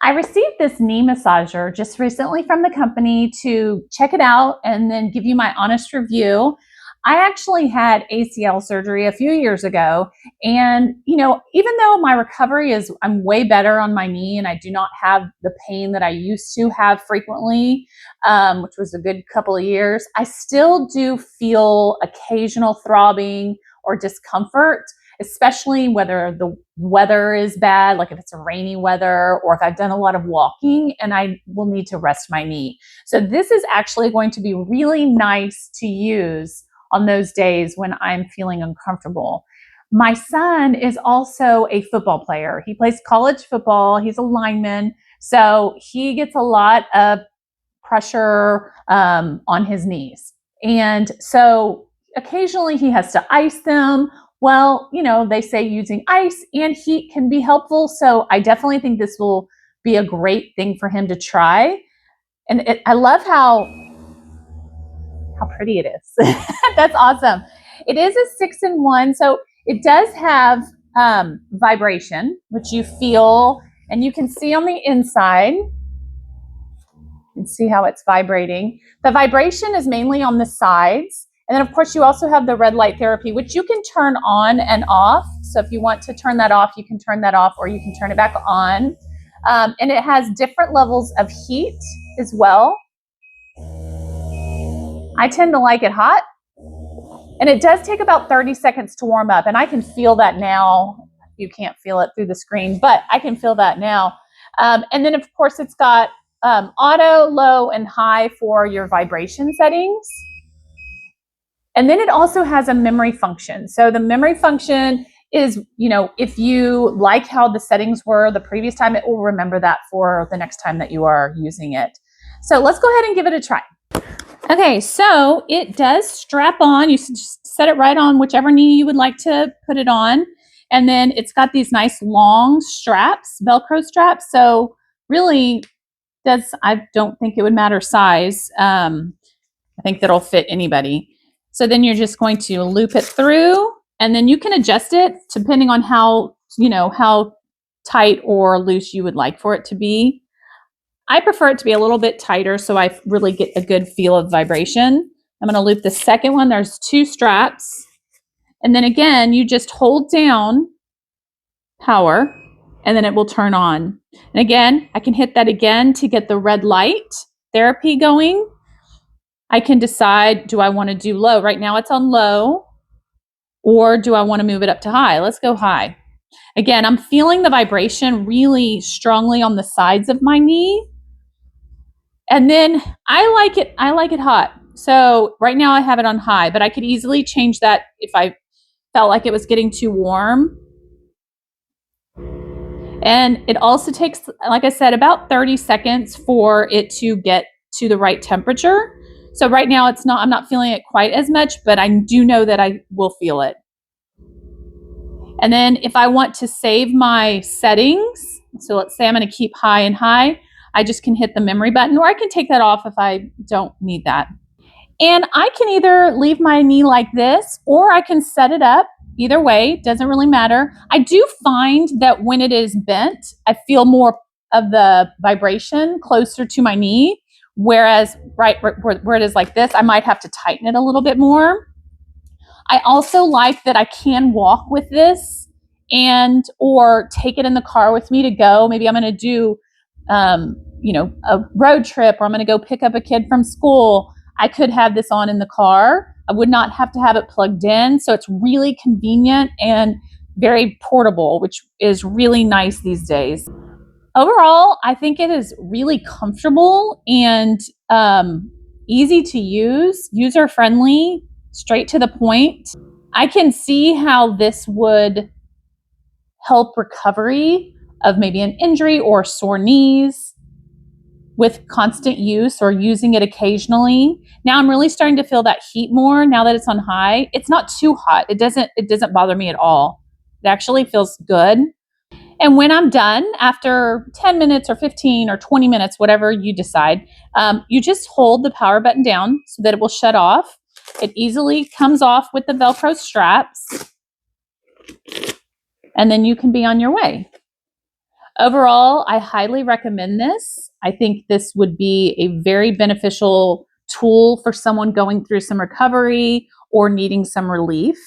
I received this knee massager just recently from the company to check it out and then give you my honest review. I actually had ACL surgery a few years ago. And, even though my recovery I'm way better on my knee and I do not have the pain that I used to have frequently, which was a good couple of years, I still do feel occasional throbbing or discomfort, especially whether the weather is bad, like if it's a rainy weather, or if I've done a lot of walking and I will need to rest my knee. So this is actually going to be really nice to use on those days when I'm feeling uncomfortable. My son is also a football player. He plays college football. He's a lineman. So he gets a lot of pressure on his knees. And so occasionally he has to ice them. Well, they say using ice and heat can be helpful. So I definitely think this will be a great thing for him to try. And I love how pretty it is. That's awesome. It is a 6-in-1. So it does have vibration, which you feel and you can see on the inside. You can see how it's vibrating. The vibration is mainly on the sides. And then, of course, you also have the red light therapy, which you can turn on and off. So if you want to turn that off, you can turn that off or you can turn it back on. And it has different levels of heat as well. I tend to like it hot. And it does take about 30 seconds to warm up. And I can feel that now. You can't feel it through the screen, but I can feel that now. And then, of course, it's got auto, low, and high for your vibration settings. And then it also has a memory function. So the memory function is, if you like how the settings were the previous time, it will remember that for the next time that you are using it. So let's go ahead and give it a try. Okay, so it does strap on. You just set it right on whichever knee you would like to put it on. And then it's got these nice long straps, Velcro straps. So really, I don't think it would matter size. I think that'll fit anybody. So then you're just going to loop it through, and then you can adjust it depending on how tight or loose you would like for it to be. I prefer it to be a little bit tighter so I really get a good feel of vibration. I'm going to loop the second one. There's 2 straps. And then again, you just hold down power and then it will turn on. And again, I can hit that again to get the red light therapy going. I can decide, do I want to do low? Right now it's on low, or do I want to move it up to high? Let's go high. Again, I'm feeling the vibration really strongly on the sides of my knee. And then I like it hot. So right now I have it on high, but I could easily change that if I felt like it was getting too warm. And it also takes, like I said, about 30 seconds for it to get to the right temperature. So right now I'm not feeling it quite as much, but I do know that I will feel it. And then if I want to save my settings, so let's say I'm going to keep high and high, I just can hit the memory button, or I can take that off if I don't need that. And I can either leave my knee like this, or I can set it up. Either way, doesn't really matter. I do find that when it is bent, I feel more of the vibration closer to my knee, whereas right where it is like this, I might have to tighten it a little bit more. I also like that I can walk with this or take it in the car with me to go. Maybe I'm going to do, a road trip, or I'm going to go pick up a kid from school. I could have this on in the car. I would not have to have it plugged in. So it's really convenient and very portable, which is really nice these days. Overall, I think it is really comfortable and easy to use, user-friendly, straight to the point. I can see how this would help recovery of maybe an injury or sore knees with constant use or using it occasionally. Now I'm really starting to feel that heat more now that it's on high. It's not too hot. It doesn't bother me at all. It actually feels good. And when I'm done, after 10 minutes or 15 or 20 minutes, whatever you decide, you just hold the power button down so that it will shut off. It easily comes off with the Velcro straps, and then you can be on your way. Overall, I highly recommend this. I think this would be a very beneficial tool for someone going through some recovery or needing some relief.